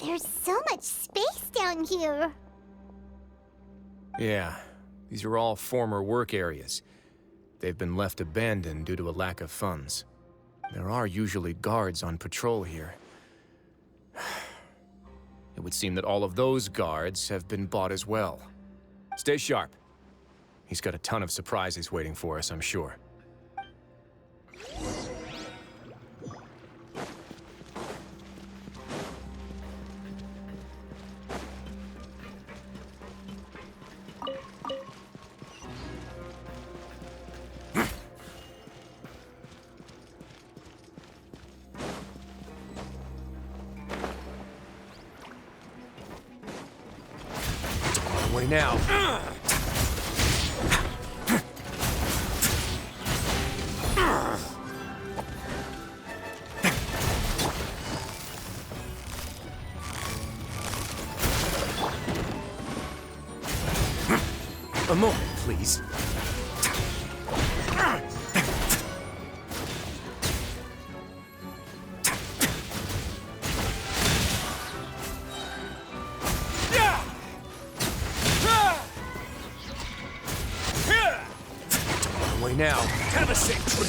There's so much space down here. Yeah, these are all former work areas. They've been left abandoned due to a lack of funds. There are usually guards on patrol here. It would seem that all of those guards have been bought as well. Stay sharp. He's got a ton of surprises waiting for us, I'm sure. Way now. A moment, please. Way now. Kind of a sick tree.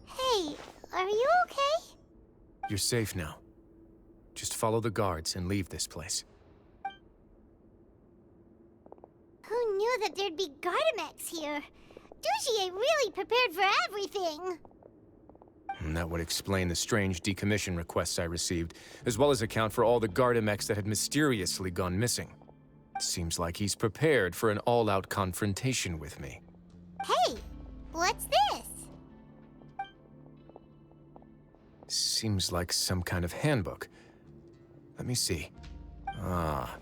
Hey, are you okay? You're safe now. Just follow the guards and leave this place. Who knew that there'd be Gardamex here? Dougie really prepared for everything. And that would explain the strange decommission requests I received, as well as account for all the Gardamex that had mysteriously gone missing. Seems like he's prepared for an all-out confrontation with me. Hey, what's this? Seems like some kind of handbook. Let me see. Ah,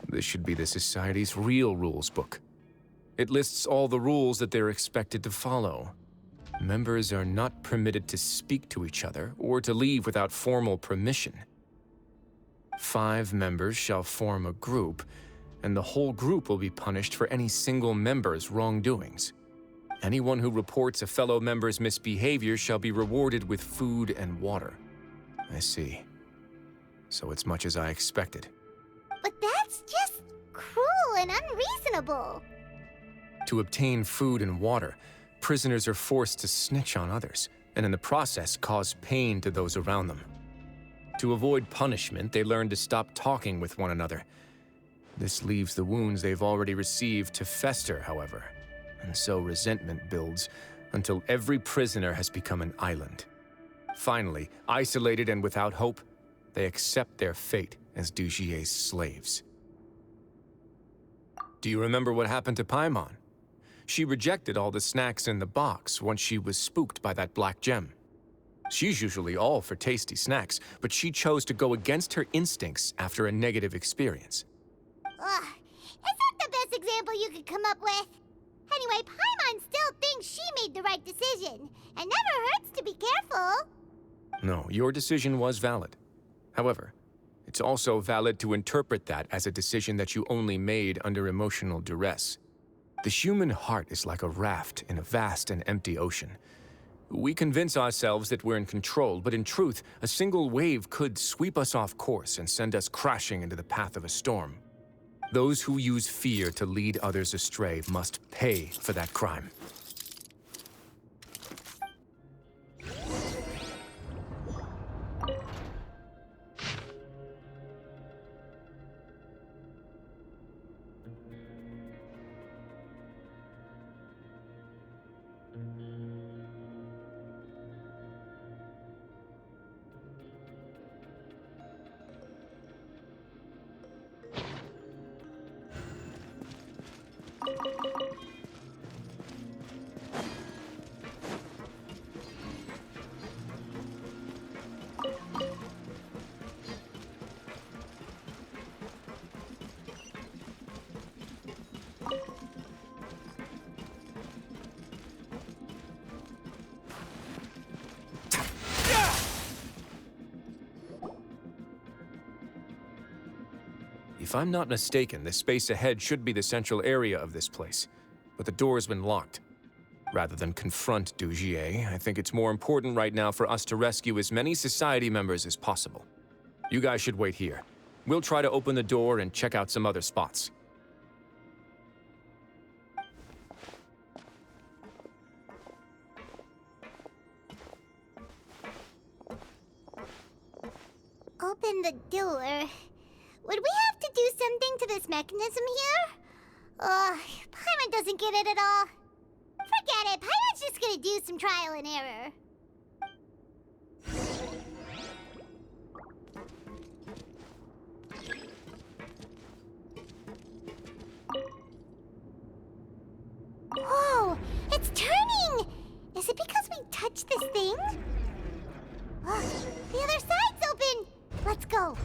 this should be the Society's real rules book. It lists all the rules that they're expected to follow. Members are not permitted to speak to each other or to leave without formal permission. 5 members shall form a group, and the whole group will be punished for any single member's wrongdoings. Anyone who reports a fellow member's misbehavior shall be rewarded with food and water. I see. So it's much as I expected. But that's just cruel and unreasonable. To obtain food and water, prisoners are forced to snitch on others, and in the process cause pain to those around them. To avoid punishment, they learn to stop talking with one another. This leaves the wounds they've already received to fester, however, and so resentment builds until every prisoner has become an island. Finally, isolated and without hope, they accept their fate as Dougier's slaves. Do you remember what happened to Paimon? She rejected all the snacks in the box once she was spooked by that black gem. She's usually all for tasty snacks, but she chose to go against her instincts after a negative experience. Ugh, is that the best example you could come up with? Anyway, Paimon still thinks she made the right decision, and never hurts to be careful. No, your decision was valid. However, it's also valid to interpret that as a decision that you only made under emotional duress. The human heart is like a raft in a vast and empty ocean. We convince ourselves that we're in control, but in truth, a single wave could sweep us off course and send us crashing into the path of a storm. Those who use fear to lead others astray must pay for that crime. If I'm not mistaken, the space ahead should be the central area of this place, but the door has been locked. Rather than confront Dugier, I think it's more important right now for us to rescue as many society members as possible. You guys should wait here. We'll try to open the door and check out some other spots. Open the door. Would we have to do something to this mechanism here? Paimon doesn't get it at all. Forget it, Paimon's just gonna do some trial and error. Whoa, it's turning! Is it because we touched this thing? The other side's open! Let's go.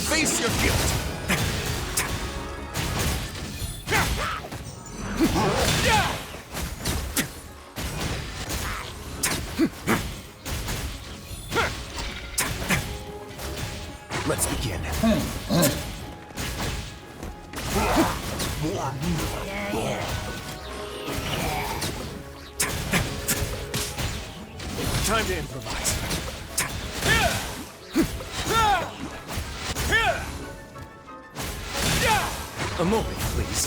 Face your guilt! Let's begin. Time to improvise. A moment, please.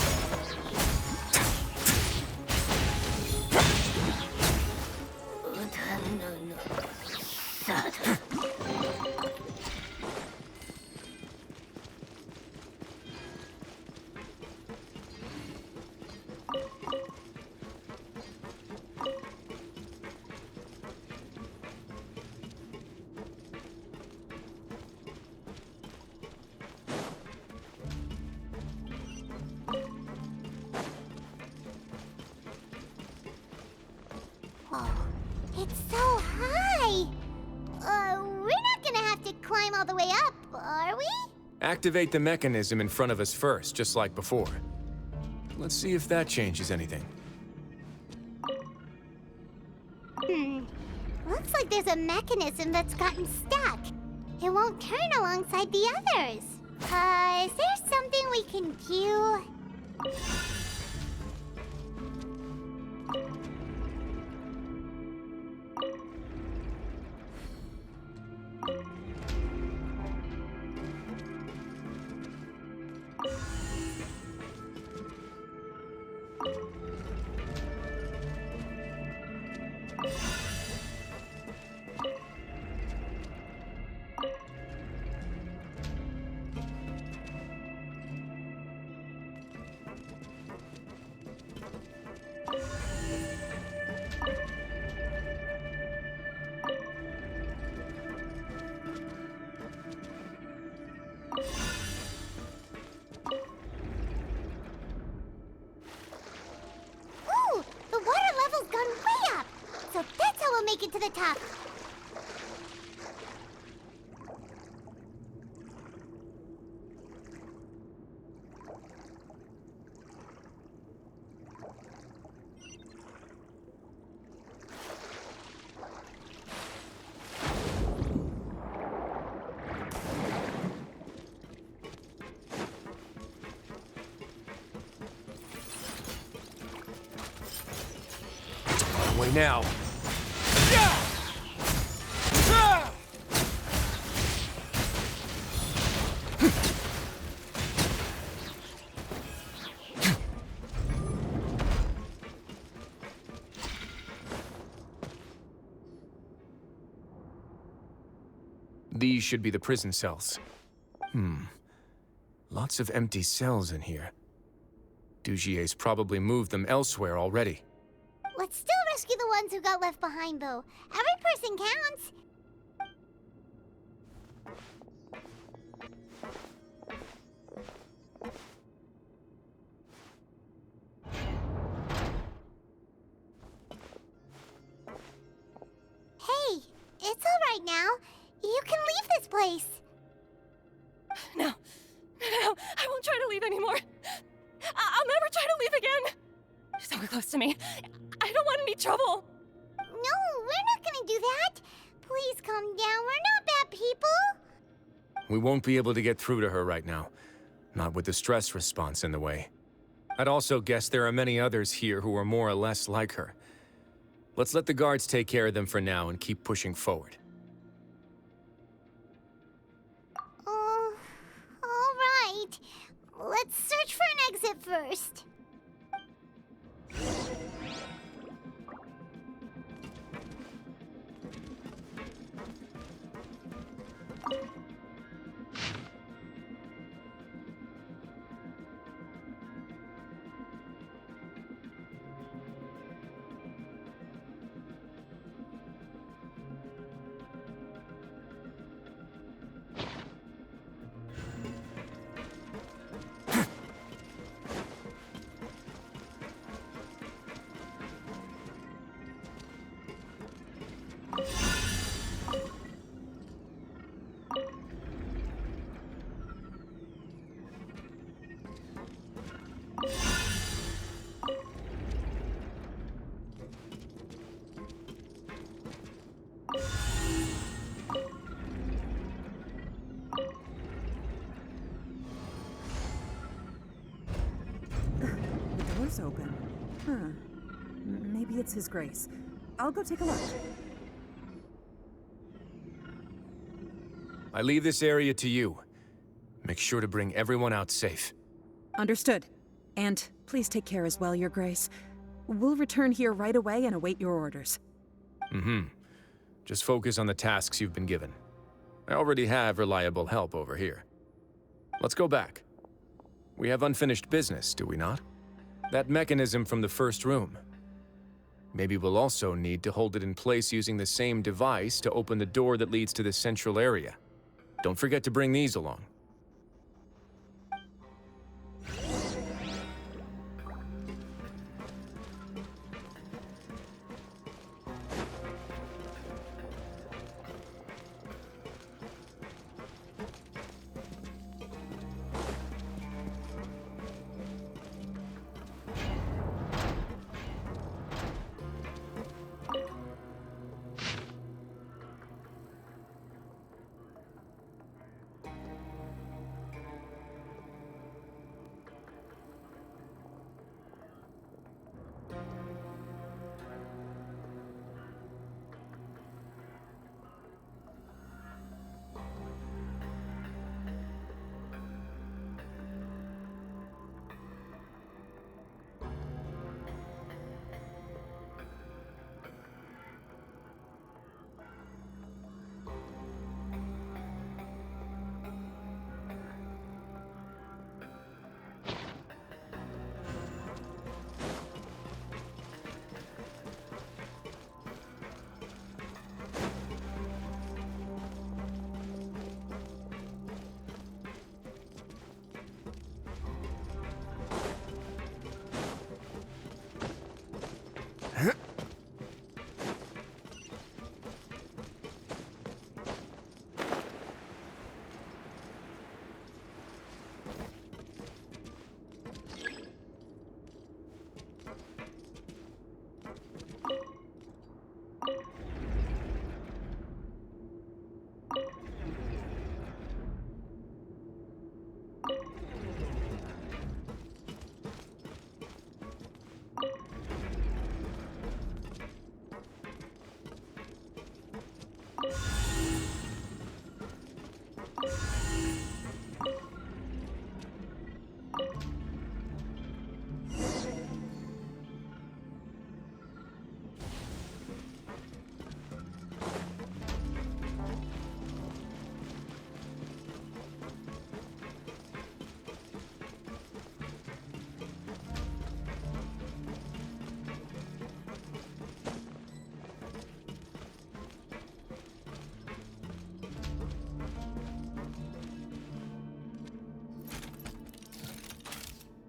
Oh, it's so high! We're not gonna have to climb all the way up, are we? Activate the mechanism in front of us first, just like before. Let's see if that changes anything. Looks like there's a mechanism that's gotten stuck. It won't turn alongside the others. Is there something we can do? Ooh, the water level's gone way up. So that's how we'll make it to the top. Way now. These should be the prison cells. Lots of empty cells in here. Dugier's probably moved them elsewhere already. Let's still rescue the ones who got left behind, though. Every person counts. Hey, it's all right now. You can leave this place. No, I won't try to leave anymore. I'll never try to leave again. So close to me. I don't want any trouble. No, we're not gonna do that. Please calm down. We're not bad people. We won't be able to get through to her right now. Not with the stress response in the way. I'd also guess there are many others here who are more or less like her. Let's let the guards take care of them for now and keep pushing forward. All right. Let's search for an exit first. The door's open. Maybe it's His Grace. I'll go take a look. I leave this area to you. Make sure to bring everyone out safe. Understood. And please take care as well, Your Grace. We'll return here right away and await your orders. Just focus on the tasks you've been given. I already have reliable help over here. Let's go back. We have unfinished business, do we not? That mechanism from the first room. Maybe we'll also need to hold it in place using the same device to open the door that leads to the central area. Don't forget to bring these along.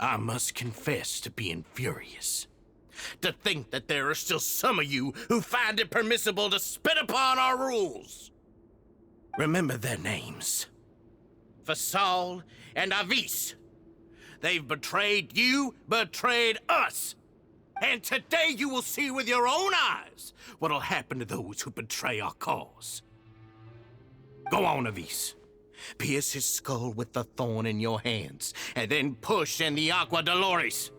I must confess to being furious. To think that there are still some of you who find it permissible to spit upon our rules. Remember their names. Fasal and Avis. They've betrayed you, betrayed us. And today you will see with your own eyes what'll happen to those who betray our cause. Go on, Avis. Pierce his skull with the thorn in your hands, and then push in the Aqua Dolores.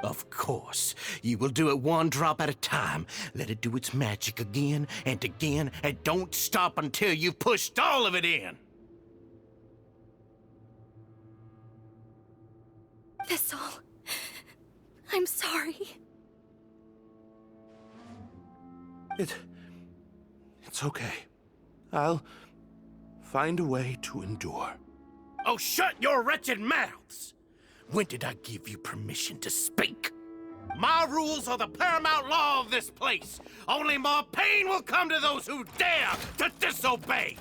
Of course, you will do it one drop at a time. Let it do its magic again and again, and don't stop until you've pushed all of it in. Thistle. I'm sorry. It's okay. I'll find a way to endure. Oh, shut your wretched mouths! When did I give you permission to speak? My rules are the paramount law of this place. Only more pain will come to those who dare to disobey.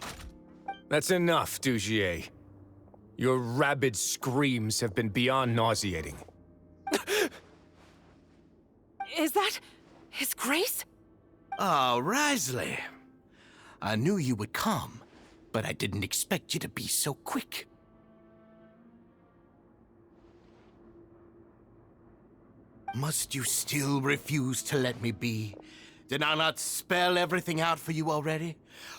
That's enough, Dugier. Your rabid screams have been beyond nauseating. Is that His Grace? Oh, Risley. I knew you would come, but I didn't expect you to be so quick. Must you still refuse to let me be? Did I not spell everything out for you already?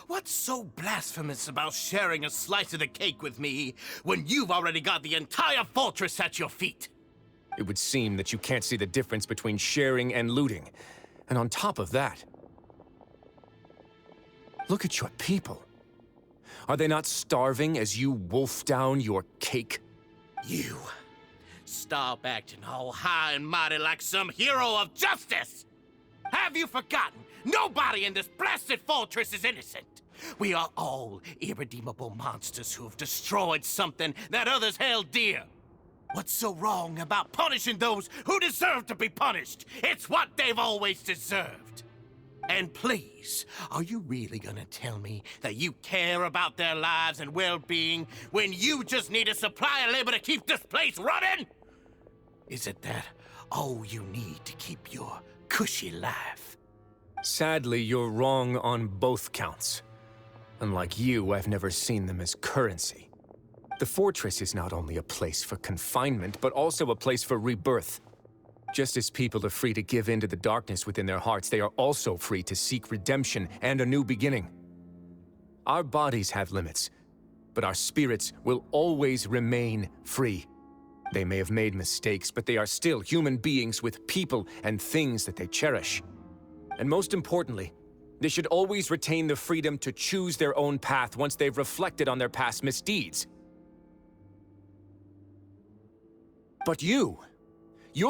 What's so blasphemous about sharing a slice of the cake with me when you've already got the entire fortress at your feet? It would seem that you can't see the difference between sharing and looting. And on top of that, look at your people. Are they not starving as you wolf down your cake? You. Stop acting all high and mighty like some hero of justice! Have you forgotten? Nobody in this blasted fortress is innocent! We are all irredeemable monsters who have destroyed something that others held dear. What's so wrong about punishing those who deserve to be punished? It's what they've always deserved. And please, are you really gonna tell me that you care about their lives and well-being when you just need a supply of labor to keep this place running? Is it that all you need to keep your cushy life? Sadly, you're wrong on both counts. Unlike you, I've never seen them as currency. The fortress is not only a place for confinement, but also a place for rebirth. Just as people are free to give in to the darkness within their hearts, they are also free to seek redemption and a new beginning. Our bodies have limits, but our spirits will always remain free. They may have made mistakes, but they are still human beings with people and things that they cherish. And most importantly, they should always retain the freedom to choose their own path once they've reflected on their past misdeeds. But you're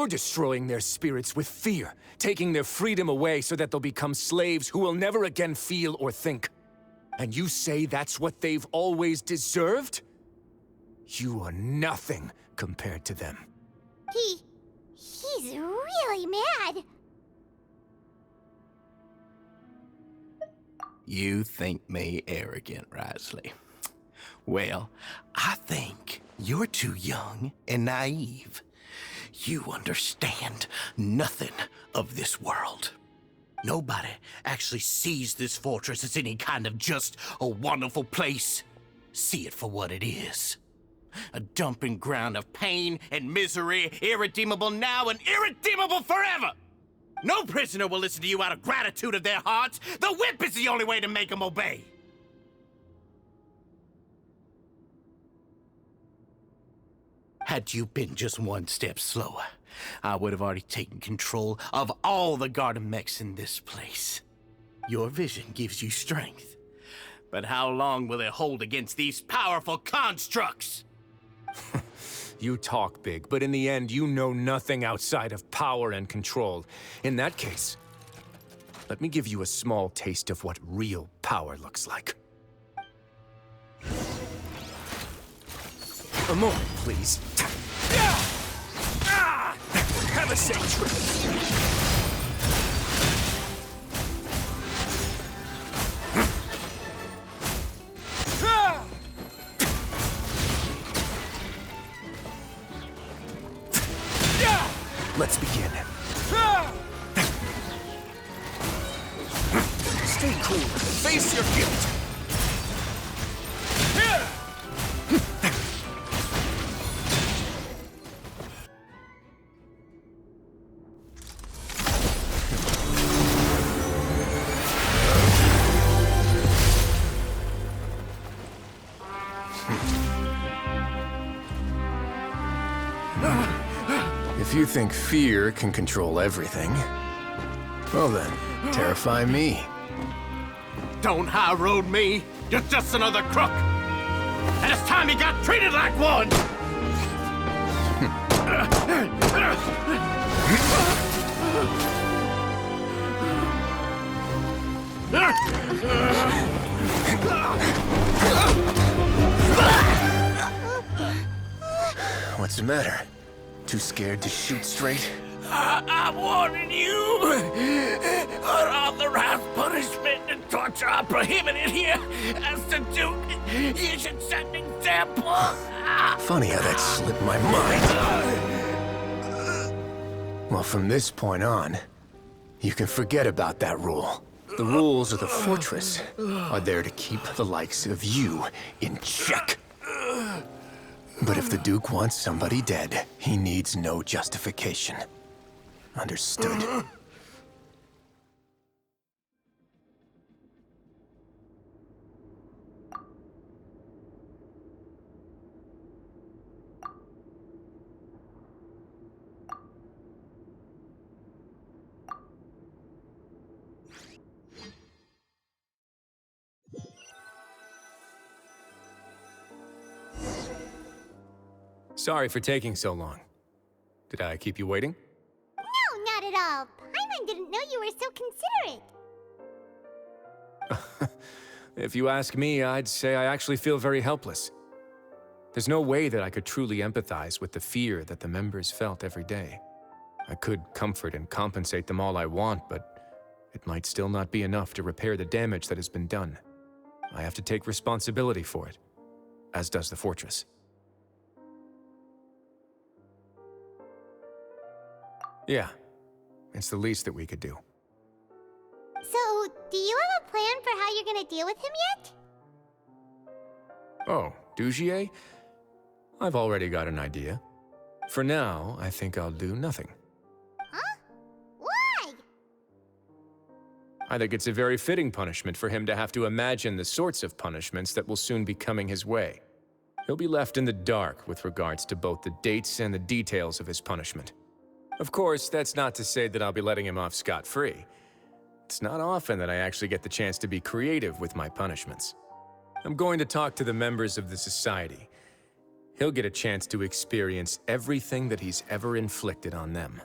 destroying their spirits with fear, taking their freedom away so that they'll become slaves who will never again feel or think. And you say that's what they've always deserved? You are nothing compared to them. He's really mad. You think me arrogant, Risley. Well, I think you're too young and naive. You understand nothing of this world. Nobody actually sees this fortress as any kind of just a wonderful place. See it for what it is. A dumping ground of pain and misery, irredeemable now and irredeemable forever! No prisoner will listen to you out of gratitude of their hearts. The whip is the only way to make them obey. Had you been just one step slower, I would have already taken control of all the garden mechs in this place. Your vision gives you strength. But how long will it hold against these powerful constructs? You talk big, but in the end, you know nothing outside of power and control. In that case, let me give you a small taste of what real power looks like. A moment, please. Have a safe trip. Let's begin. Stay cool. Face your guilt. If you think fear can control everything, well then, terrify me. Don't high road me. You're just another crook. And it's time you got treated like one. What's the matter? Too scared to shoot straight? I'm warning you. Unauthorized punishment and torture are prohibited here. As the Duke, you should set an example. Funny how that slipped my mind. Well, from this point on, you can forget about that rule. The rules of the fortress are there to keep the likes of you in check. But if the Duke wants somebody dead, he needs no justification. Understood? Sorry for taking so long. Did I keep you waiting? No, not at all. Paimon didn't know you were so considerate. If you ask me, I'd say I actually feel very helpless. There's no way that I could truly empathize with the fear that the members felt every day. I could comfort and compensate them all I want, but it might still not be enough to repair the damage that has been done. I have to take responsibility for it, as does the fortress. Yeah, it's the least that we could do. So, do you have a plan for how you're gonna deal with him yet? Oh, Dugier? I've already got an idea. For now, I think I'll do nothing. Huh? Why? I think it's a very fitting punishment for him to have to imagine the sorts of punishments that will soon be coming his way. He'll be left in the dark with regards to both the dates and the details of his punishment. Of course, that's not to say that I'll be letting him off scot-free. It's not often that I actually get the chance to be creative with my punishments. I'm going to talk to the members of the society. He'll get a chance to experience everything that he's ever inflicted on them.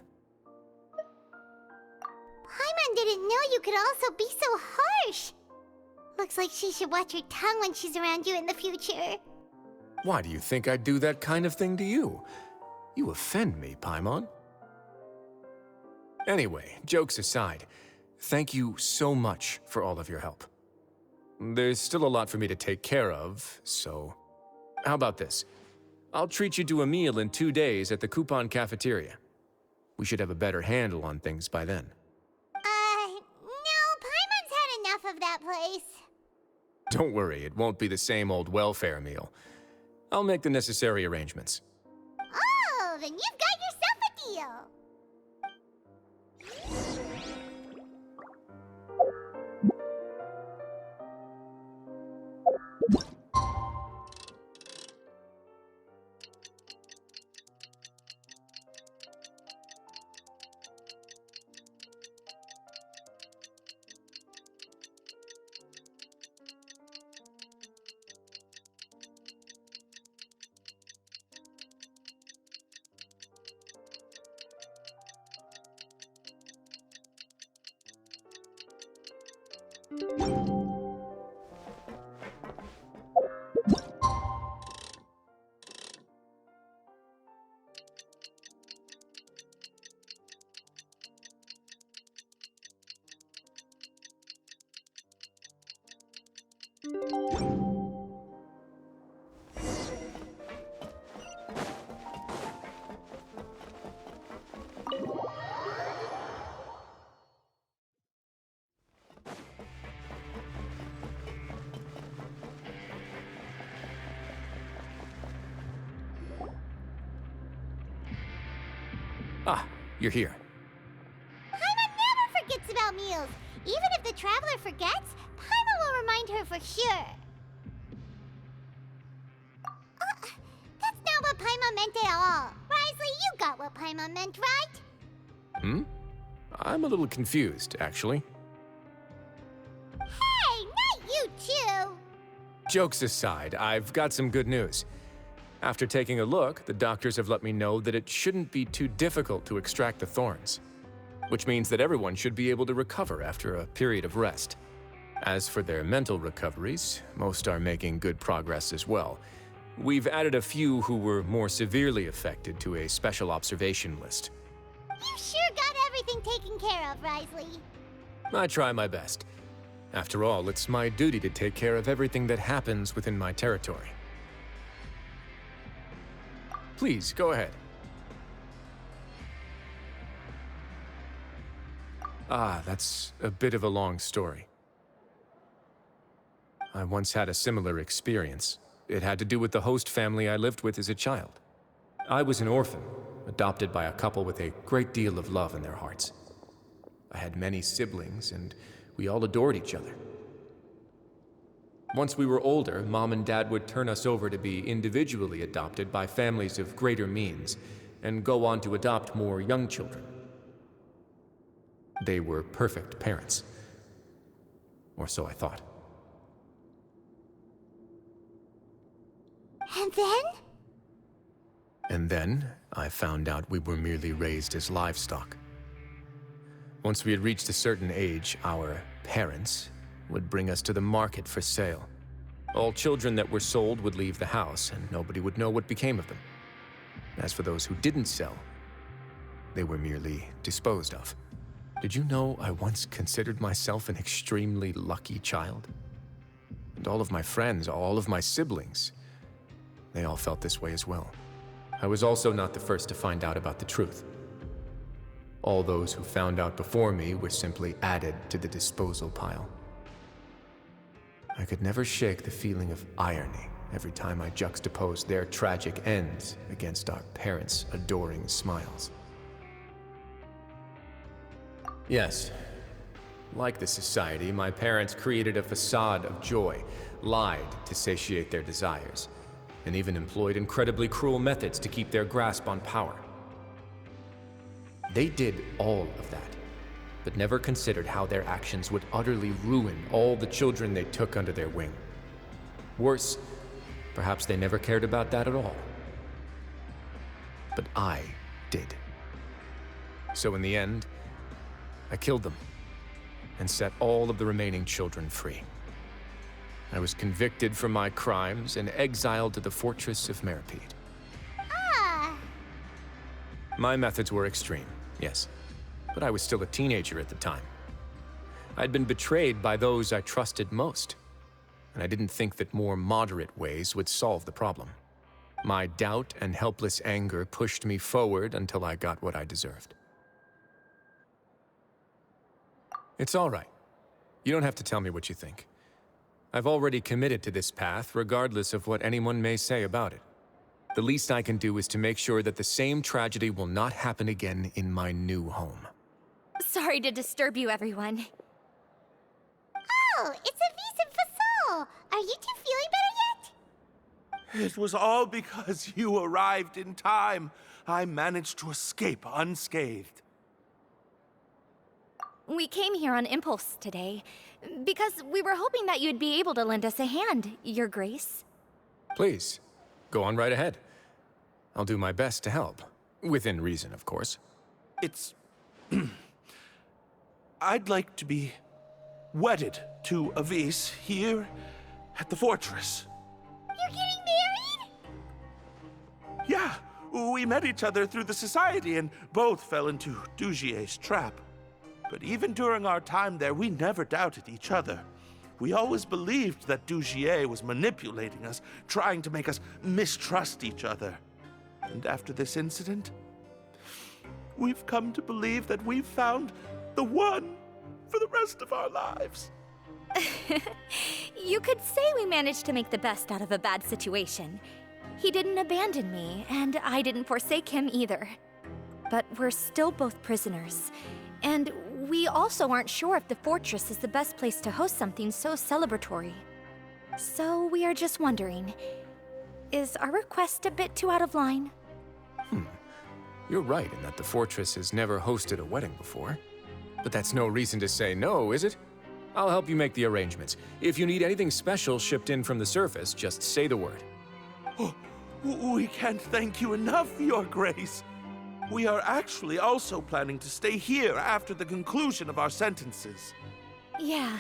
Paimon didn't know you could also be so harsh. Looks like she should watch her tongue when she's around you in the future. Why do you think I'd do that kind of thing to you? You offend me, Paimon. Anyway, jokes aside, thank you so much for all of your help. There's still a lot for me to take care of, so... How about this? I'll treat you to a meal in 2 days at the Coupon Cafeteria. We should have a better handle on things by then. No, Paimon's had enough of that place. Don't worry, it won't be the same old welfare meal. I'll make the necessary arrangements. Oh, then you've got yourself a deal. Ah, you're here. Paimon never forgets about meals. Even if the traveler forgets, Paimon will remind her for sure. That's not what Paimon meant at all. Risley, you got what Paimon meant, right? Hmm? I'm a little confused, actually. Hey, not you too! Jokes aside, I've got some good news. After taking a look, the doctors have let me know that it shouldn't be too difficult to extract the thorns, which means that everyone should be able to recover after a period of rest. As for their mental recoveries, most are making good progress as well. We've added a few who were more severely affected to a special observation list. You sure got everything taken care of, Risley. I try my best. After all, it's my duty to take care of everything that happens within my territory. Please, go ahead. Ah, that's a bit of a long story. I once had a similar experience. It had to do with the host family I lived with as a child. I was an orphan, adopted by a couple with a great deal of love in their hearts. I had many siblings, and we all adored each other. Once we were older, Mom and Dad would turn us over to be individually adopted by families of greater means, and go on to adopt more young children. They were perfect parents. Or so I thought. And then? And then, I found out we were merely raised as livestock. Once we had reached a certain age, our parents would bring us to the market for sale. All children that were sold would leave the house, and nobody would know what became of them. As for those who didn't sell, they were merely disposed of. Did you know I once considered myself an extremely lucky child? And all of my friends, all of my siblings, they all felt this way as well. I was also not the first to find out about the truth. All those who found out before me were simply added to the disposal pile. I could never shake the feeling of irony every time I juxtaposed their tragic ends against our parents' adoring smiles. Yes, like the society, my parents created a facade of joy, lied to satiate their desires, and even employed incredibly cruel methods to keep their grasp on power. They did all of that, but never considered how their actions would utterly ruin all the children they took under their wing. Worse, perhaps they never cared about that at all. But I did. So in the end, I killed them and set all of the remaining children free. I was convicted for my crimes and exiled to the fortress of Meripede. Ah! My methods were extreme, yes, but I was still a teenager at the time. I'd been betrayed by those I trusted most, and I didn't think that more moderate ways would solve the problem. My doubt and helpless anger pushed me forward until I got what I deserved. It's all right. You don't have to tell me what you think. I've already committed to this path, regardless of what anyone may say about it. The least I can do is to make sure that the same tragedy will not happen again in my new home. Sorry to disturb you, everyone. Oh, it's Avis and Fasol! Are you two feeling better yet? It was all because you arrived in time. I managed to escape unscathed. We came here on impulse today, because we were hoping that you'd be able to lend us a hand, Your Grace. Please, go on right ahead. I'll do my best to help. Within reason, of course. It's... I'd like to be wedded to Avis here at the fortress. You're getting married? Yeah, we met each other through the society and both fell into Dugier's trap. But even during our time there, we never doubted each other. We always believed that Dugier was manipulating us, trying to make us mistrust each other. And after this incident, we've come to believe that we've found the one for the rest of our lives. You could say we managed to make the best out of a bad situation. He didn't abandon me, and I didn't forsake him either. but we're still both prisoners. And we also aren't sure if the fortress is the best place to host something so celebratory. So we are just wondering, is our request a bit too out of line? You're right in that the fortress has never hosted a wedding before. But that's no reason to say no, is it? I'll help you make the arrangements. If you need anything special shipped in from the surface, just say the word. Oh, we can't thank you enough, Your Grace. We are actually also planning to stay here after the conclusion of our sentences. Yeah,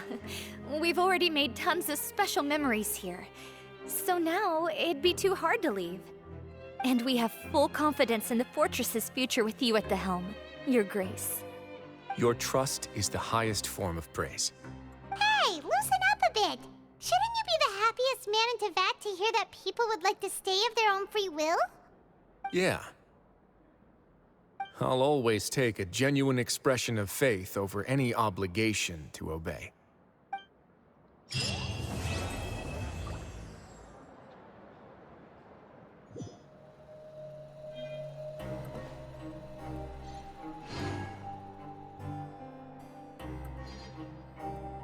we've already made tons of special memories here. So now, it'd be too hard to leave. And we have full confidence in the fortress's future with you at the helm, Your Grace. Your trust is the highest form of praise. Hey, loosen up a bit. Shouldn't you be the happiest man in Teyvat to hear that people would like to stay of their own free will? Yeah. I'll always take a genuine expression of faith over any obligation to obey.